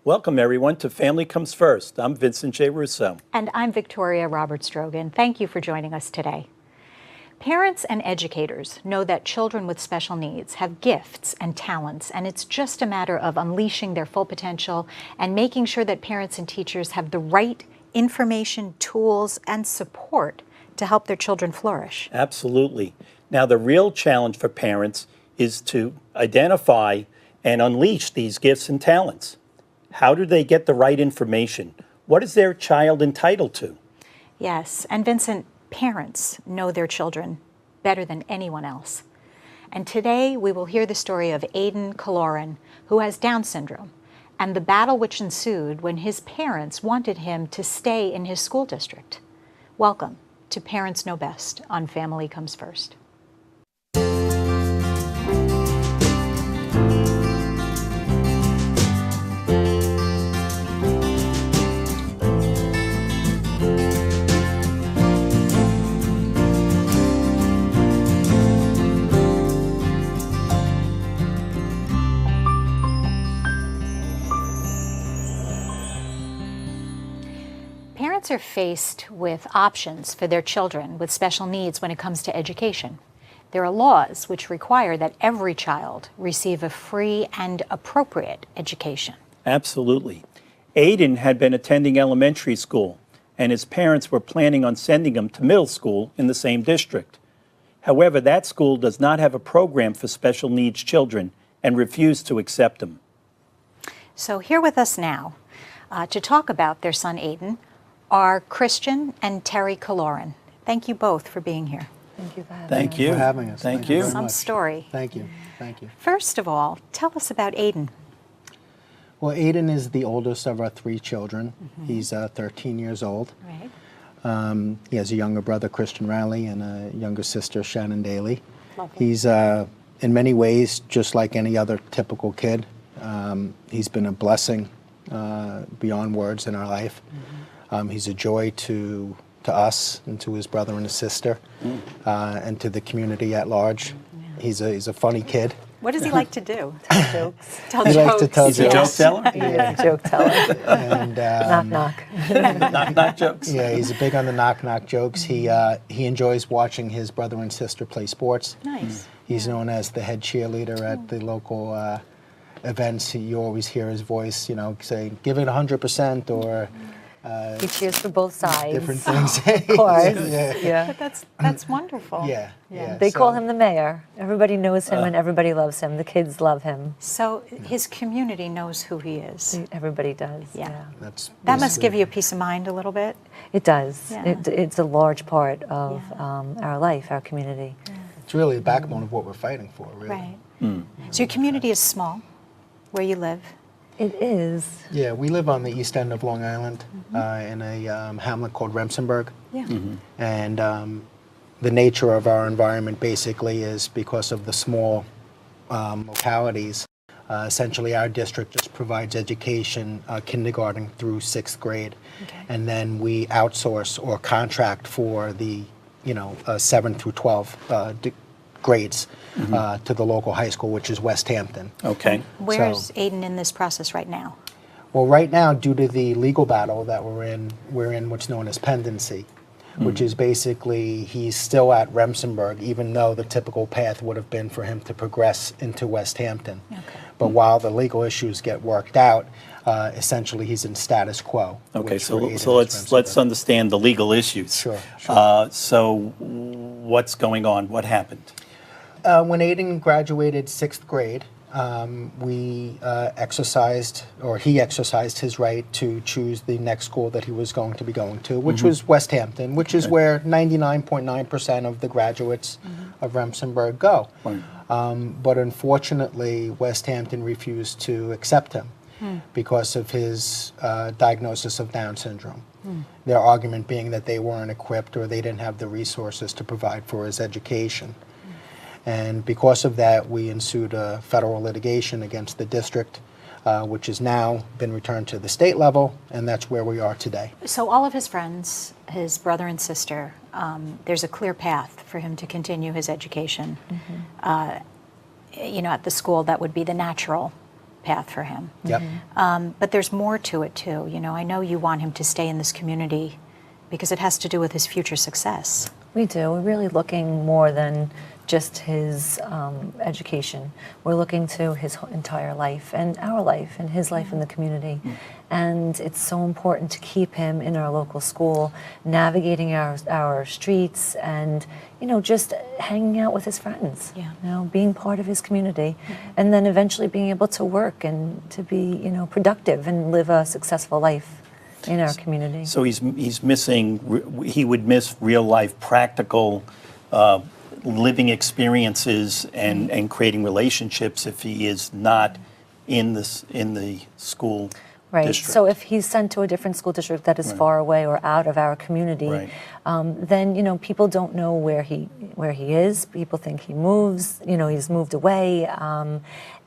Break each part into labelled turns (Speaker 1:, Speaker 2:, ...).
Speaker 1: Welcome, everyone, to Family Comes First. I'm Vincent J. Russo.
Speaker 2: And I'm Victoria Roberts-Drogin. Thank you for joining us today. Parents and educators know that children with special needs have gifts and talents, and it's just a matter of unleashing their full potential and making sure that parents and teachers have the right information, tools, and support to help their children flourish.
Speaker 1: Absolutely. Now, the real challenge for parents is to identify and unleash these gifts and talents. How do they get the right information? What is their child entitled to?
Speaker 2: Yes, and Vincent, parents know their children better than anyone else. And today we will hear the story of Aiden Killoran, who has Down syndrome, and the battle which ensued when his parents wanted him to stay in his school district. Welcome to Parents Know Best on Family Comes First. Parents are faced with options for their children with special needs when it comes to education. There are laws which require that every child receive a free and appropriate education.
Speaker 1: Absolutely. Aiden had been attending elementary school, and his parents were planning on sending him to middle school in the same district. However, that school does not have a program for special needs children and refused to accept him.
Speaker 2: So here with us now to talk about their son Aiden are Christian and Terry Killoran. Thank you both for being here.
Speaker 3: Thank you for having us.
Speaker 1: Thank you.
Speaker 4: For having us.
Speaker 1: Thank you.
Speaker 2: Some story.
Speaker 4: Thank you. Thank you.
Speaker 2: First of all, tell us about Aiden.
Speaker 4: Well, Aiden is the oldest of our three children. He's 13 years old.
Speaker 2: Right.
Speaker 4: He has a younger brother, Christian Riley, and a younger sister, Shannon Daly.
Speaker 2: Lovely.
Speaker 4: He's, in many ways, just like any other typical kid. He's been a blessing beyond words in our life. He's a joy to us and to his brother and his sister, and to the community at large. He's a funny kid.
Speaker 2: What does he like to do?
Speaker 3: Tell jokes.
Speaker 2: Tell
Speaker 4: He
Speaker 2: jokes.
Speaker 4: likes to tell
Speaker 1: He's a joke
Speaker 4: jokes.
Speaker 1: teller?
Speaker 3: He is a joke teller.
Speaker 4: And,
Speaker 3: Knock, knock.
Speaker 1: Knock jokes.
Speaker 4: yeah, he's big on the knock jokes. He enjoys watching his brother and sister play sports.
Speaker 2: Nice.
Speaker 4: He's known as the head cheerleader at the local events. You always hear his voice, saying, "Give it 100%," or
Speaker 3: He cheers for both sides.
Speaker 4: different things.
Speaker 3: Of course.
Speaker 4: Yeah.
Speaker 3: Yeah.
Speaker 2: But that's wonderful.
Speaker 4: Yeah.
Speaker 3: They call
Speaker 4: So-
Speaker 3: him the mayor. Everybody knows him and everybody loves him. The kids love him.
Speaker 2: So his community knows who he is.
Speaker 3: Everybody does.
Speaker 2: Yeah.
Speaker 4: That's
Speaker 2: That must
Speaker 4: basically-
Speaker 2: give you a peace of mind a little bit.
Speaker 3: It does.
Speaker 2: Yeah.
Speaker 3: It's a large part of
Speaker 2: Yeah.
Speaker 3: our life, our community.
Speaker 4: It's really the backbone of what we're fighting for, really.
Speaker 2: Right. So your community is small, where you live.
Speaker 3: It is.
Speaker 4: Yeah, we live on the east end of Long Island in a hamlet called Remsenburg.
Speaker 2: Yeah.
Speaker 4: And the nature of our environment basically is because of the small localities. Essentially, our district just provides education, kindergarten through 6th grade.
Speaker 2: Okay.
Speaker 4: And then we outsource or contract for the, 7 through 12 grades to the local high school, which is West Hampton.
Speaker 1: Okay.
Speaker 2: Where's Aiden in this process right now?
Speaker 4: Well, right now, due to the legal battle that we're in what's known as pendency, which is basically he's still at Remsenburg, even though the typical path would have been for him to progress into West Hampton.
Speaker 2: Okay.
Speaker 4: But while the legal issues get worked out, essentially he's in status quo.
Speaker 1: Okay,
Speaker 4: which
Speaker 1: so
Speaker 4: for Aiden is
Speaker 1: let's
Speaker 4: Remsenburg.
Speaker 1: understand the legal issues.
Speaker 4: Sure.
Speaker 1: So what's going on? What happened?
Speaker 4: When Aiden graduated 6th grade, he exercised his right to choose the next school that he was going to be going to, which was West Hampton, which is where 99.9% of the graduates of Remsenburg go.
Speaker 1: Right.
Speaker 4: But unfortunately, West Hampton refused to accept him because of his diagnosis of Down syndrome. Their argument being that they weren't equipped or they didn't have the resources to provide for his education. And because of that, we ensued a federal litigation against the district, which has now been returned to the state level, and that's where we are today.
Speaker 2: So all of his friends, his brother and sister, there's a clear path for him to continue his education, at the school that would be the natural path for him.
Speaker 4: Yep.
Speaker 2: But there's more to it too. You know, I know you want him to stay in this community because it has to do with his future success.
Speaker 3: We do. We're really looking more than just his education. We're looking to his entire life and our life and his life in the community. And it's so important to keep him in our local school, navigating our streets and, you know, just hanging out with his friends,
Speaker 2: Yeah.
Speaker 3: you know, being part of his community. And then eventually being able to work and to be, you know, productive and live a successful life in our community.
Speaker 1: So he's missing, he would miss real life practical living experiences and creating relationships if he is not in the school
Speaker 3: Right.
Speaker 1: district.
Speaker 3: So if he's sent to a different school district that is far away or out of our community,
Speaker 1: Right.
Speaker 3: then, you know, people don't know where he is. People think he moves, you know, he's moved away.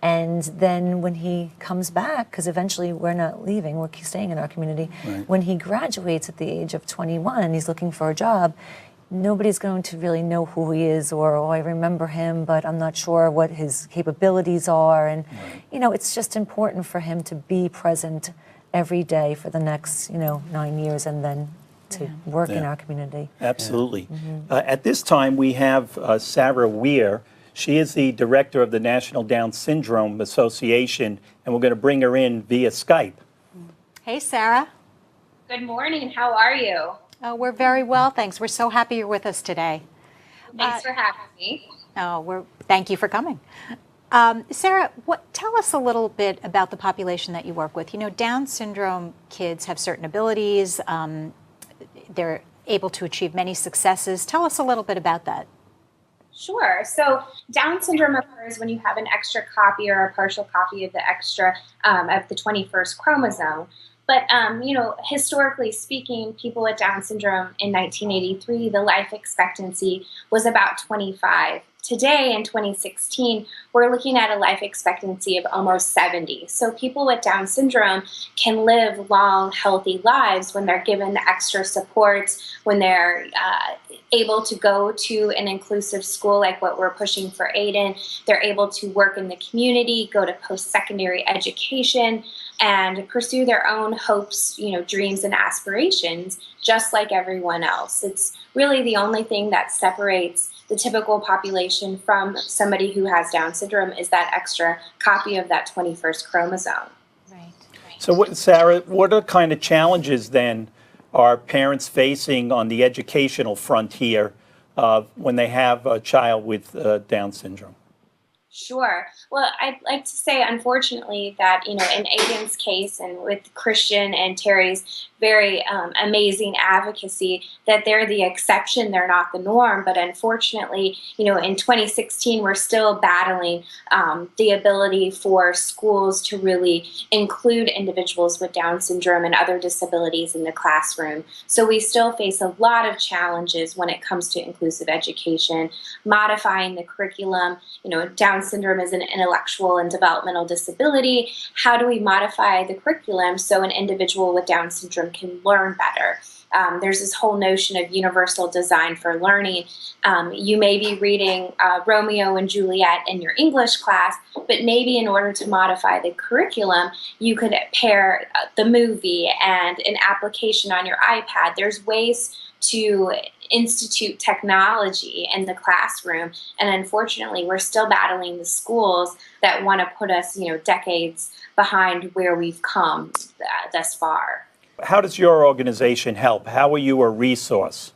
Speaker 3: And then when he comes back, because eventually we're not leaving, we're staying in our community.
Speaker 1: Right.
Speaker 3: When he graduates at the age of 21 and he's looking for a job, nobody's going to really know who he is, or, oh, I remember him, but I'm not sure what his capabilities are. And, you know, it's just important for him to be present every day for the next, you know, 9 years and then to work in
Speaker 1: Yeah.
Speaker 3: our community.
Speaker 1: Absolutely. At this time, we have Sarah Weir. She is the director of the National Down Syndrome Association, and we're going to bring her in via Skype.
Speaker 2: Hey, Sarah.
Speaker 5: Good morning. How are you?
Speaker 2: We're very well, thanks. We're so happy you're with us today.
Speaker 5: Thanks for having me.
Speaker 2: Thank you for coming. Sarah, tell us a little bit about the population that you work with. You know, Down syndrome kids have certain abilities. They're able to achieve many successes. Tell us a little bit about that.
Speaker 5: Sure. So Down syndrome occurs when you have an extra copy or a partial copy of the extra of the 21st chromosome. But, you know, historically speaking, people with Down syndrome in 1983, the life expectancy was about 25. Today, in 2016, we're looking at a life expectancy of almost 70. So people with Down syndrome can live long, healthy lives when they're given the extra supports, when they're able to go to an inclusive school like what we're pushing for Aiden. They're able to work in the community, go to post-secondary education, and pursue their own hopes, you know, dreams and aspirations, just like everyone else. It's really the only thing that separates the typical population from somebody who has Down syndrome is that extra copy of that 21st chromosome.
Speaker 2: Right.
Speaker 1: So, Sarah, what are kind of challenges then are parents facing on the educational front here when they have a child with Down syndrome?
Speaker 5: Sure. Well, I'd like to say, unfortunately, that, you know, in Aiden's case and with Christian and Terry's very amazing advocacy, that they're the exception, they're not the norm. But unfortunately, you know, in 2016, we're still battling the ability for schools to really include individuals with Down syndrome and other disabilities in the classroom. So we still face a lot of challenges when it comes to inclusive education, modifying the curriculum. You know, Down syndrome is an intellectual and developmental disability. How do we modify the curriculum so an individual with Down syndrome can learn better? There's this whole notion of universal design for learning. You may be reading Romeo and Juliet in your English class, but maybe in order to modify the curriculum, you could pair the movie and an application on your iPad. There's ways to institute technology in the classroom, and unfortunately, we're still battling the schools that want to put us, you know, decades behind where we've come thus far.
Speaker 1: How does your organization help? How are you a resource?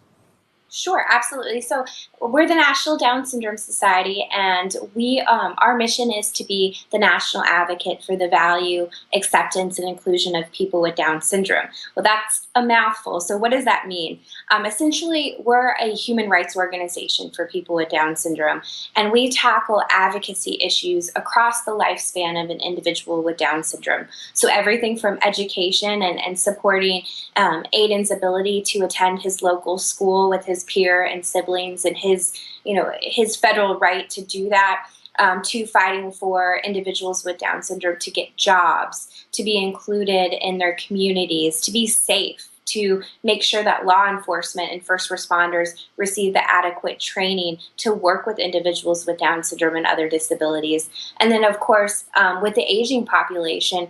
Speaker 5: Sure, absolutely. So we're the National Down Syndrome Society, and we our mission is to be the national advocate for the value, acceptance, and inclusion of people with Down syndrome. Well, that's a mouthful. So what does that mean? Essentially, we're a human rights organization for people with Down syndrome, and we tackle advocacy issues across the lifespan of an individual with Down syndrome. So everything from education and supporting Aiden's ability to attend his local school with his peer and siblings and his, you know, his federal right to do that, to fighting for individuals with Down syndrome to get jobs, to be included in their communities, to be safe, to make sure that law enforcement and first responders receive the adequate training to work with individuals with Down syndrome and other disabilities. And then, of course, with the aging population,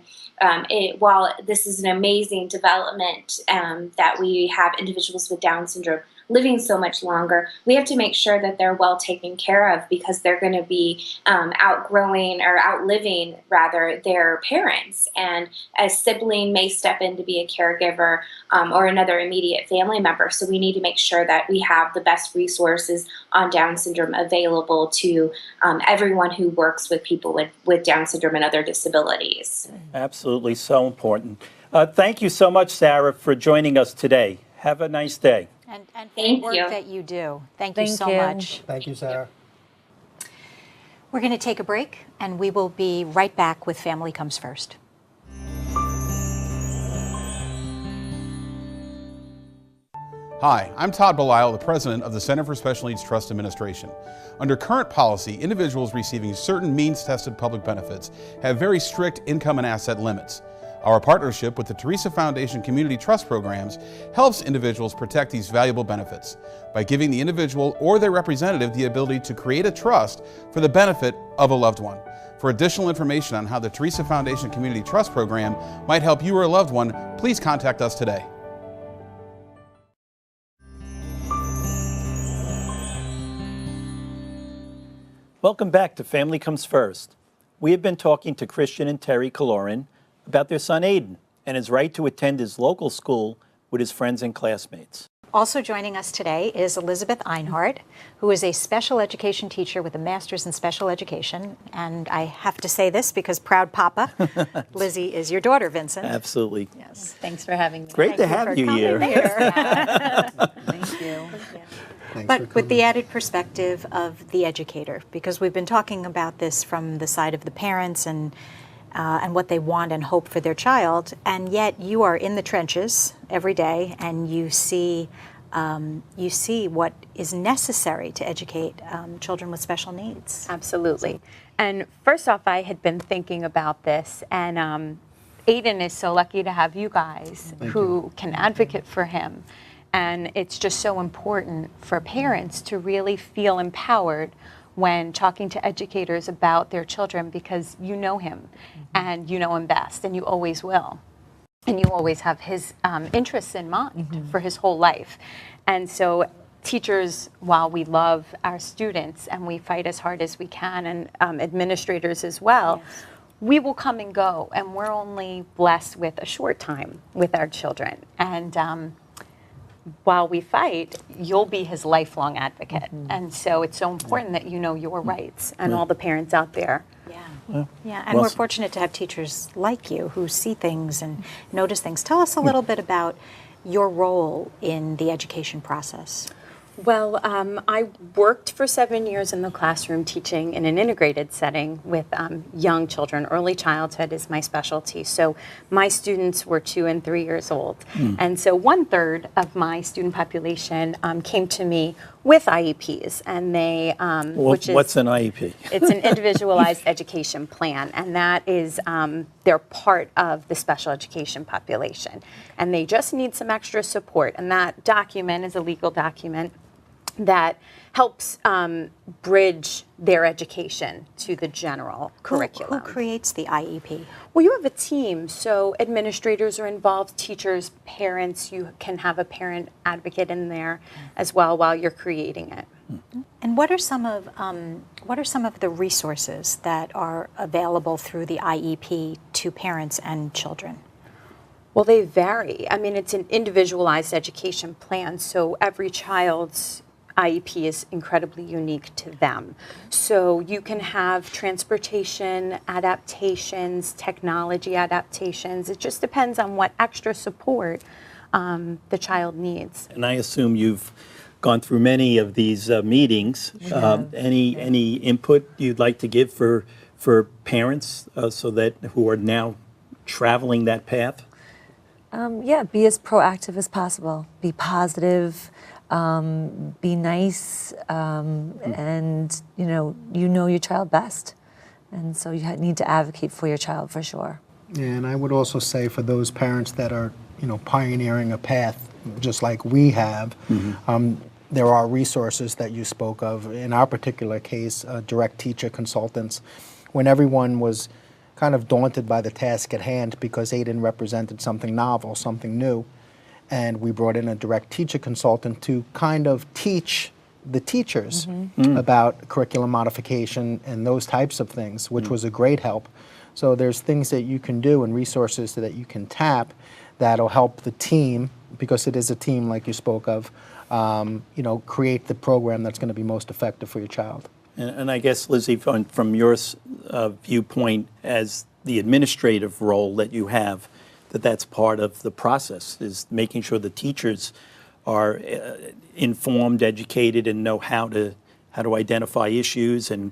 Speaker 5: while this is an amazing development that we have individuals with Down syndrome living so much longer, we have to make sure that they're well taken care of, because they're going to be outliving rather their parents. And a sibling may step in to be a caregiver or another immediate family member. So we need to make sure that we have the best resources on Down syndrome available to everyone who works with people with Down syndrome and other disabilities.
Speaker 1: Absolutely, so important. Thank you so much, Sarah, for joining us today. Have a nice day.
Speaker 2: And for the
Speaker 5: Thank
Speaker 2: work
Speaker 5: you.
Speaker 2: that you do. Thank you so
Speaker 3: you.
Speaker 2: much.
Speaker 4: Thank you, Sarah.
Speaker 2: We're going to take a break, and we will be right back with Family Comes First.
Speaker 6: Hi, I'm Todd Belisle, the president of the Center for Special Needs Trust Administration. Under current policy, individuals receiving certain means-tested public benefits have very strict income and asset limits. Our partnership with the Teresa Foundation Community Trust Programs helps individuals protect these valuable benefits by giving the individual or their representative the ability to create a trust for the benefit of a loved one. For additional information on how the Teresa Foundation Community Trust Program might help you or a loved one, please contact us today.
Speaker 1: Welcome back to Family Comes First. We have been talking to Christian and Terry Killoran about their son Aiden and his right to attend his local school with his friends and classmates.
Speaker 2: Also joining us today is Elizabeth Einhardt, who is a special education teacher with a master's in special education. And I have to say this because proud papa, Lizzie is your daughter, Vincent.
Speaker 1: Absolutely.
Speaker 2: Yes.
Speaker 3: Thanks for having me.
Speaker 1: Great to have you here.
Speaker 3: Thank you.
Speaker 2: But with the added perspective of the educator, because we've been talking about this from the side of the parents and what they want and hope for their child, and yet you are in the trenches every day, and you see what is necessary to educate children with special needs.
Speaker 7: Absolutely. And first off, I had been thinking about this, and Aiden is so lucky to have you guys who can advocate for him. And it's just so important for parents to really feel empowered when talking to educators about their children, because you know him and you know him best, and you always will. And you always have his interests in mind for his whole life. And so teachers, while we love our students and we fight as hard as we can, and administrators as well, we will come and go, and we're only blessed with a short time with our children. And while we fight, you'll be his lifelong advocate. And so it's so important that you know your rights, and all the parents out there.
Speaker 2: Yeah, and we're fortunate to have teachers like you who see things and notice things. Tell us a little bit about your role in the education process.
Speaker 7: Well, I worked for 7 years in the classroom teaching in an integrated setting with young children. Early childhood is my specialty. So my students were 2 and 3 years old. And so 1/3 of my student population came to me with IEPs. And they,
Speaker 1: What's an IEP?
Speaker 7: It's an individualized education plan, and that is, they're part of the special education population. And they just need some extra support. And that document is a legal document that helps bridge their education to the general curriculum.
Speaker 2: Who creates the IEP?
Speaker 7: Well, you have a team, so administrators are involved, teachers, parents. You can have a parent advocate in there as well while you're creating it.
Speaker 2: And what are some of the resources that are available through the IEP to parents and children?
Speaker 7: Well, they vary. I mean, it's an individualized education plan, so every child's IEP is incredibly unique to them. So you can have transportation adaptations, technology adaptations. It just depends on what extra support the child needs.
Speaker 1: And I assume you've gone through many of these meetings. Any input you'd like to give for parents so that who are now traveling that path?
Speaker 3: Yeah, be as proactive as possible. Be positive. Be nice, and you know your child best, and so you need to advocate for your child for sure.
Speaker 4: And I would also say for those parents that are, pioneering a path just like we have, there are resources that you spoke of. In our particular case, direct teacher consultants, when everyone was kind of daunted by the task at hand because Aiden represented something novel, something new, and we brought in a direct teacher consultant to kind of teach the teachers about curriculum modification and those types of things, which was a great help. So there's things that you can do and resources that you can tap that'll help the team, because it is a team like you spoke of, create the program that's going to be most effective for your child.
Speaker 1: And I guess, Lizzie, from your viewpoint as the administrative role that you have, that's part of the process, is making sure the teachers are informed, educated, and know how to identify issues and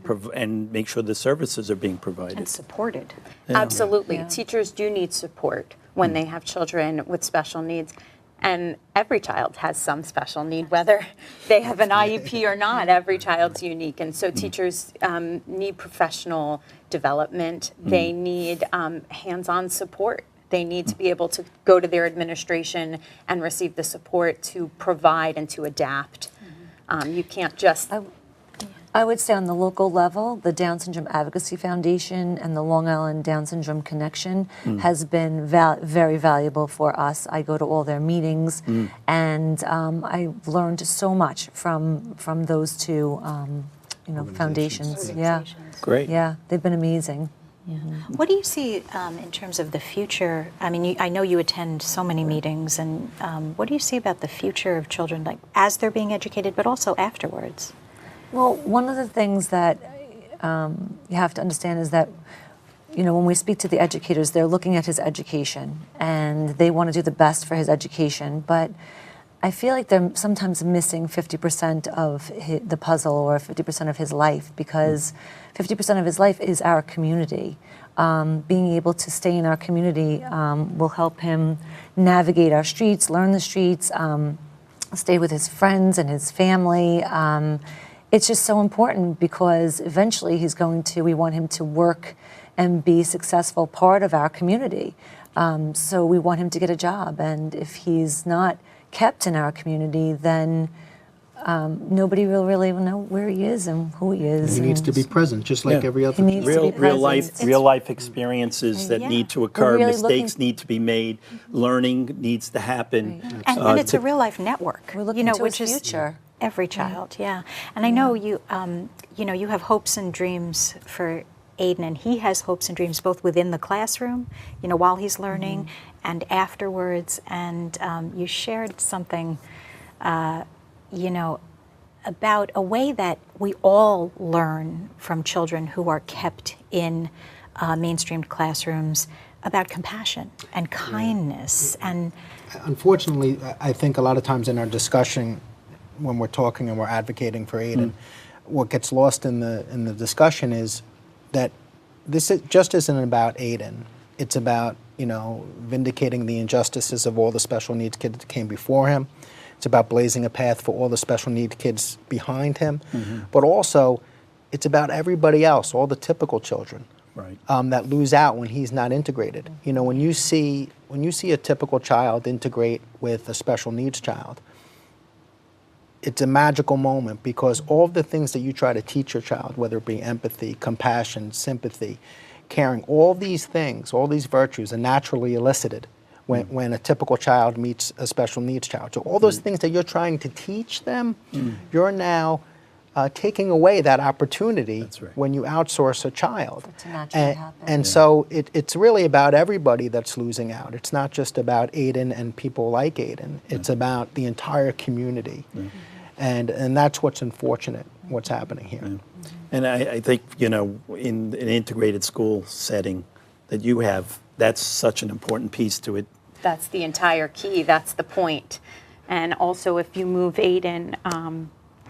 Speaker 1: make sure the services are being provided.
Speaker 2: And supported.
Speaker 7: Absolutely.
Speaker 3: Yeah.
Speaker 7: Teachers do need support when they have children with special needs. And every child has some special need, whether they have an IEP or not. Every child's unique. And so teachers need professional development. They need hands-on support. They need to be able to go to their administration and receive the support to provide and to adapt. You can't just...
Speaker 3: I would say on the local level, the Down Syndrome Advocacy Foundation and the Long Island Down Syndrome Connection has been very valuable for us. I go to all their meetings, and I've learned so much from those two, foundations. Yeah,
Speaker 1: Great.
Speaker 3: yeah, they've been amazing.
Speaker 2: What do you see in terms of the future? I mean, I know you attend so many meetings, and what do you see about the future of children, like as they're being educated, but also afterwards?
Speaker 3: Well, one of the things that you have to understand is that, when we speak to the educators, they're looking at his education and they want to do the best for his education. But I feel like they're sometimes missing 50% of the puzzle, or 50% of his life, because 50% of his life is our community. Being able to stay in our community will help him navigate our streets, learn the streets, stay with his friends and his family. It's just so important, because eventually we want him to work and be a successful part of our community. So we want him to get a job. And if he's not kept in our community, then nobody will really know where he is and who he is.
Speaker 4: He needs to be present, just like every other
Speaker 3: He needs to be
Speaker 1: Real
Speaker 3: present.
Speaker 1: life experiences that
Speaker 2: Yeah.
Speaker 1: need to occur,
Speaker 3: really
Speaker 1: mistakes
Speaker 3: looking-
Speaker 1: need to be made, learning needs to happen.
Speaker 2: And it's a real life network.
Speaker 3: We're looking to
Speaker 2: which
Speaker 3: his
Speaker 2: is
Speaker 3: future.
Speaker 2: every child. Yeah. And I know you have hopes and dreams for Aiden, and he has hopes and dreams both within the classroom, while he's learning, and afterwards. And you shared something, about a way that we all learn from children who are kept in mainstreamed classrooms about compassion and kindness. And
Speaker 4: Unfortunately, I think a lot of times in our discussion, when we're talking and we're advocating for Aiden, what gets lost in the discussion is that this just isn't about Aiden. It's about, vindicating the injustices of all the special needs kids that came before him. It's about blazing a path for all the special needs kids behind him. But also, it's about everybody else, all the typical children.
Speaker 1: Right.
Speaker 4: That lose out when he's not integrated. When you see a typical child integrate with a special needs child, it's a magical moment, because all of the things that you try to teach your child, whether it be empathy, compassion, sympathy, caring, all these things, all these virtues are naturally elicited when a typical child meets a special needs child. So all those things that you're trying to teach them, you're now taking away that opportunity.
Speaker 1: That's right.
Speaker 4: When you outsource a child.
Speaker 3: To naturally happen.
Speaker 4: And so it's really about everybody that's losing out. It's not just about Aiden and people like Aiden. It's about the entire community. And that's what's unfortunate, what's happening here.
Speaker 1: And I think, in an integrated school setting that you have, that's such an important piece to it.
Speaker 7: That's the entire key. That's the point. And also, if you move Aiden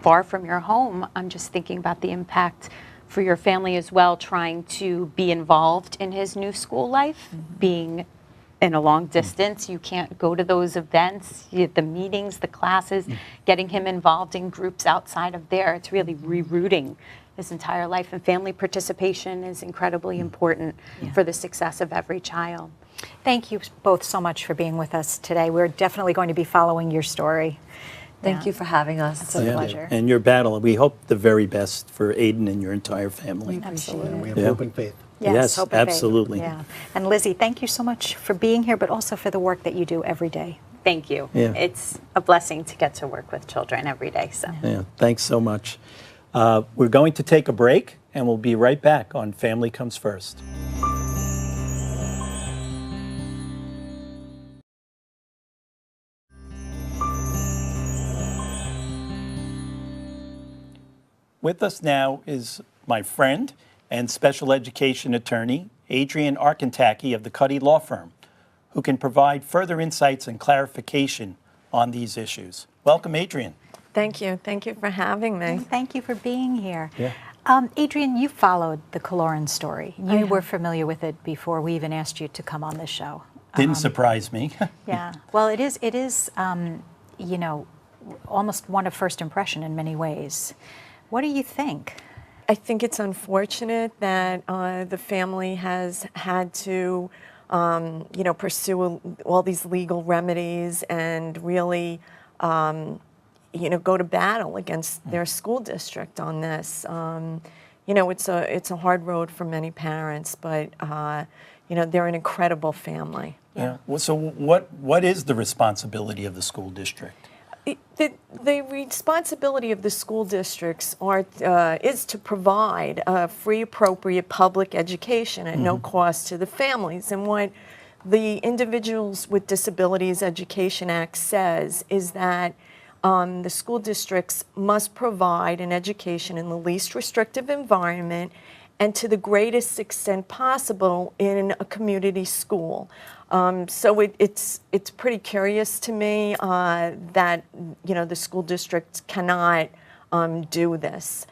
Speaker 7: far from your home, I'm just thinking about the impact for your family as well, trying to be involved in his new school life, being in a long distance. You can't go to those events, the meetings, the classes, getting him involved in groups outside of there. It's really rerouting his entire life. And family participation is incredibly important for the success of every child.
Speaker 2: Thank you both so much for being with us today. We're definitely going to be following your story.
Speaker 3: Thank you for having us.
Speaker 2: It's a pleasure.
Speaker 1: And your battle, we hope the very best for Aiden and your entire family.
Speaker 2: Absolutely.
Speaker 4: And we have hope and faith.
Speaker 1: Yes,
Speaker 2: hope and faith.
Speaker 1: absolutely.
Speaker 2: Yeah. And Lizzie, thank you so much for being here, but also for the work that you do every day.
Speaker 7: Thank you.
Speaker 1: Yeah.
Speaker 7: It's a blessing to get to work with children every day. So.
Speaker 1: Yeah, thanks so much. We're going to take a break, and we'll be right back on Family Comes First. With us now is my friend and special education attorney, Adrian Arkentaki of the Cuddy Law Firm, who can provide further insights and clarification on these issues. Welcome, Adrian.
Speaker 8: Thank you. Thank you for having me.
Speaker 2: Thank you for being here.
Speaker 1: Yeah.
Speaker 2: Adrian, you followed the Killoran story. You were familiar with it before we even asked you to come on the show.
Speaker 1: Didn't surprise me.
Speaker 2: Yeah. Well, it is, you know, almost one of first impression in many ways. What do you think?
Speaker 8: I think it's unfortunate that the family has had to, you know, pursue all these legal remedies and really, you know, go to battle against their school district on this. You know, it's a hard road for many parents, but you know, they're an incredible family.
Speaker 1: Yeah. Well, so what is the responsibility of the school district?
Speaker 8: The responsibility of the school districts is to provide a free, appropriate public education at no cost to the families. And what the Individuals with Disabilities Education Act says is that the school districts must provide an education in the least restrictive environment and to the greatest extent possible in a community school. So it's pretty curious to me that, you know, the school district cannot do this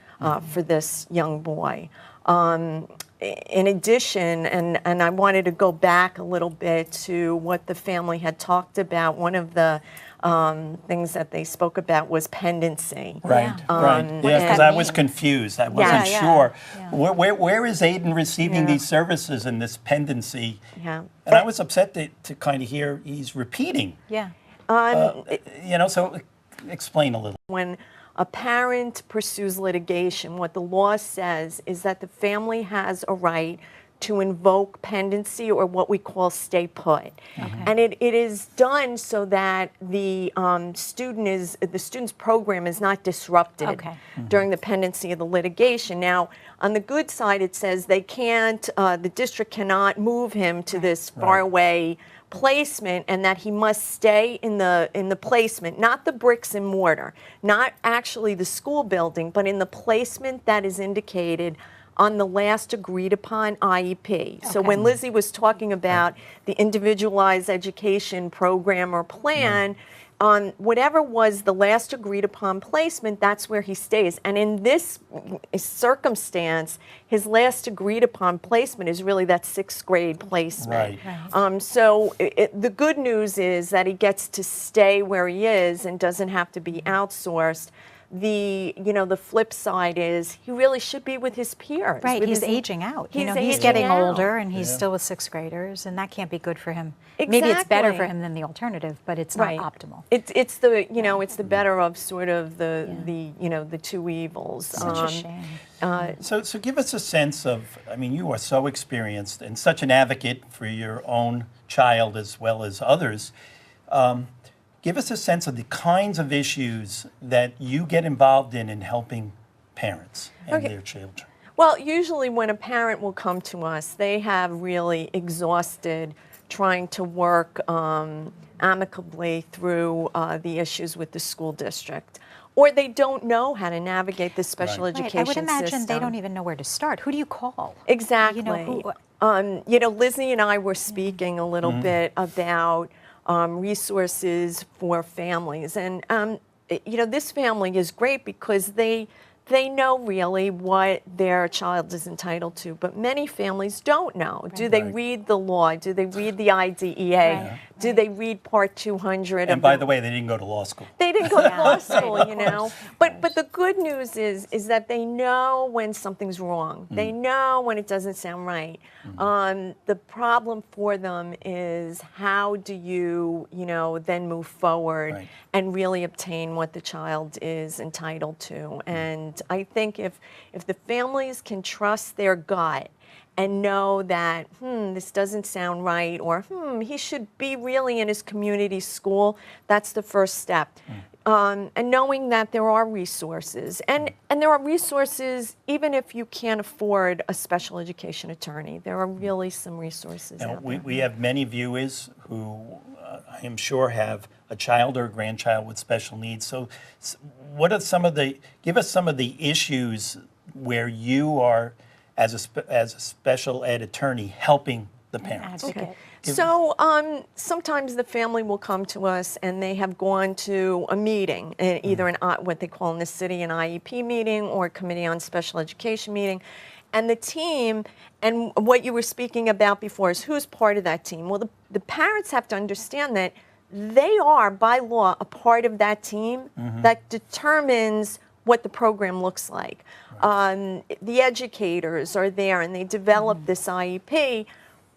Speaker 8: for this young boy. In addition, and I wanted to go back a little bit to what the family had talked about. One of the things that they spoke about was pendency.
Speaker 1: Right, right. Yeah, because I was confused. I wasn't sure.
Speaker 2: Yeah.
Speaker 1: Where is Aiden receiving these services and this pendency?
Speaker 8: Yeah.
Speaker 1: And I was upset to kind of hear he's repeating.
Speaker 2: Yeah.
Speaker 1: You know, so explain a little.
Speaker 8: When a parent pursues litigation, what the law says is that the family has a right to invoke pendency, or what we call stay put. And it is done so that the student's program is not disrupted during the pendency of the litigation. Now, on the good side, it says they can't, the district cannot move him to this faraway placement, and that he must stay in the placement, not the bricks and mortar, not actually the school building, but in the placement that is indicated on the last agreed upon IEP. So when Lizzie was talking about the individualized education program or plan, whatever was the last agreed upon placement, that's where he stays. And in this circumstance, his last agreed upon placement is really that 6th grade placement.
Speaker 1: Right.
Speaker 8: So the good news is that he gets to stay where he is and doesn't have to be outsourced. The flip side is he really should be with his peers.
Speaker 2: Right, he's aging out.
Speaker 8: He's
Speaker 2: He's getting older, and he's still with 6th graders, and that can't be good for him. Maybe it's better for him than the alternative, but it's not optimal.
Speaker 8: It's the it's the better of sort of the two evils.
Speaker 2: Such a shame.
Speaker 1: So give us a sense of, I mean, you are so experienced and such an advocate for your own child as well as others. Give us a sense of the kinds of issues that you get involved in helping parents and their children.
Speaker 8: Well, usually when a parent will come to us, they have really exhausted trying to work amicably through the issues with the school district. Or they don't know how to navigate the special education
Speaker 2: I would imagine
Speaker 8: system.
Speaker 2: they don't even know where to start. Who do you call?
Speaker 8: Exactly.
Speaker 2: You know,
Speaker 8: Lizzie and I were speaking a little bit about resources for families. And, this family is great because they know really what their child is entitled to, but many families don't know. Do they read the law? Do they read the IDEA? Do they read Part 200?
Speaker 1: And by the way, they didn't go to law school.
Speaker 8: They didn't go to law school, you know. But the good news is that they know when something's wrong. They know when it doesn't sound right. The problem for them is how do you know, then move forward and really obtain what the child is entitled to. And I think if the families can trust their gut and know that, this doesn't sound right, or he should be really in his community school, that's the first step. And knowing that there are resources, and there are resources even if you can't afford a special education attorney. There are really some resources out there.
Speaker 1: We have many viewers who I am sure have a child or a grandchild with special needs. So what are give us some of the issues where you are, as a special ed attorney, helping the parents?
Speaker 2: Advocate.
Speaker 8: So sometimes the family will come to us and they have gone to a meeting, either what they call in the city an IEP meeting or a Committee on Special Education meeting. And the team, and what you were speaking about before is who's part of that team. Well, the parents have to understand that they are, by law, a part of that team that determines what the program looks like. The educators are there and they develop this IEP,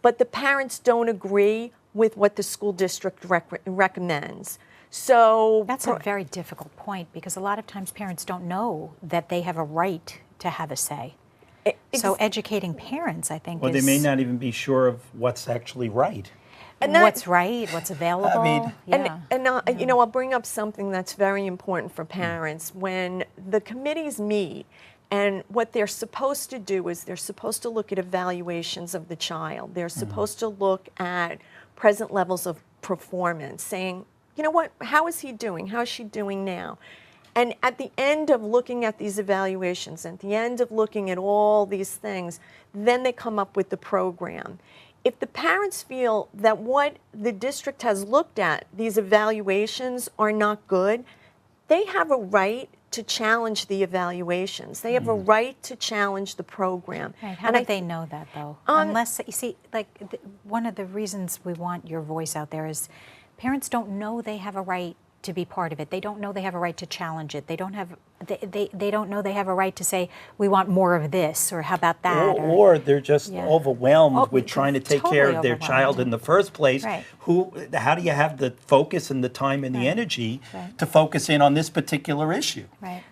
Speaker 8: but the parents don't agree with what the school district recommends. So
Speaker 2: That's a very difficult point, because a lot of times parents don't know that they have a right to have a say. So educating parents, I think,
Speaker 1: Well, they may not even be sure of what's actually right.
Speaker 2: and what's right, what's available.
Speaker 1: I mean,
Speaker 8: you know, I'll bring up something that's very important for parents. When the committees meet, and what they're supposed to do is they're supposed to look at evaluations of the child. They're supposed to look at present levels of performance, saying, you know what, how is he doing? How is she doing now? And at the end of looking at these evaluations, at the end of looking at all these things, then they come up with the program. If the parents feel that what the district has looked at, these evaluations, are not good, they have a right to challenge the evaluations. They have a right to challenge the program.
Speaker 2: Right. How would they know that, though? Unless, you see, like, one of the reasons we want your voice out there is parents don't know they have a right to be part of it. They don't know they have a right to challenge it. They don't have. They don't know they have a right to say, we want more of this, or how about that?
Speaker 1: Or they're just overwhelmed with trying to take care of their child in the first place.
Speaker 2: Right.
Speaker 1: How do you have the focus and the time and the energy to focus in on this particular issue?
Speaker 2: Right.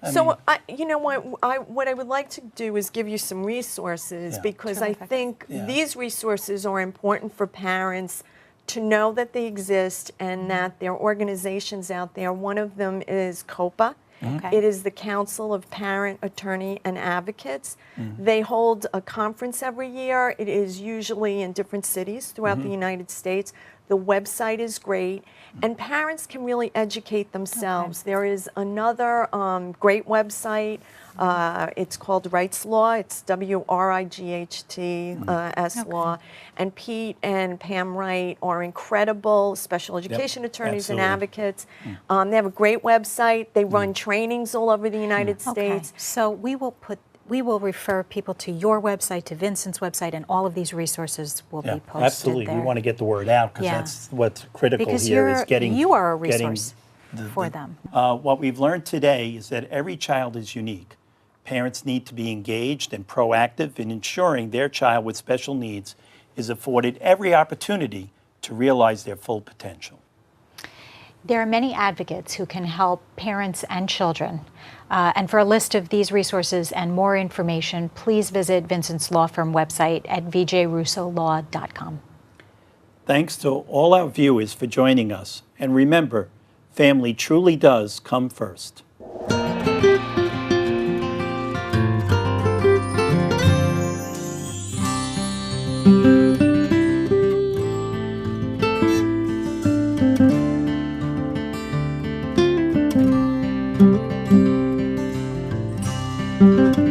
Speaker 8: You know what I would like to do is give you some resources, because I think these resources are important for parents to know that they exist and that there are organizations out there. One of them is COPA. It is the Council of Parent, Attorney, and Advocates. They hold a conference every year. It is usually in different cities throughout the United States. The website is great, and parents can really educate themselves. There is another great website. It's called Rights Law. It's WRIGHT Law. And Pete and Pam Wright are incredible special education attorneys and advocates. They have a great website. They run trainings all over the United States.
Speaker 2: So we will refer people to your website, to Vincent's website, and all of these resources will be posted
Speaker 1: Absolutely.
Speaker 2: there.
Speaker 1: We want to get the word out, because that's what's critical
Speaker 2: because
Speaker 1: here is getting.
Speaker 2: You are a resource for them.
Speaker 1: What we've learned today is that every child is unique. Parents need to be engaged and proactive in ensuring their child with special needs is afforded every opportunity to realize their full potential.
Speaker 2: There are many advocates who can help parents and children. And for a list of these resources and more information, please visit Vincent's law firm website at vjrussolaw.com.
Speaker 1: Thanks to all our viewers for joining us. And remember, family truly does come first.
Speaker 9: Thank you.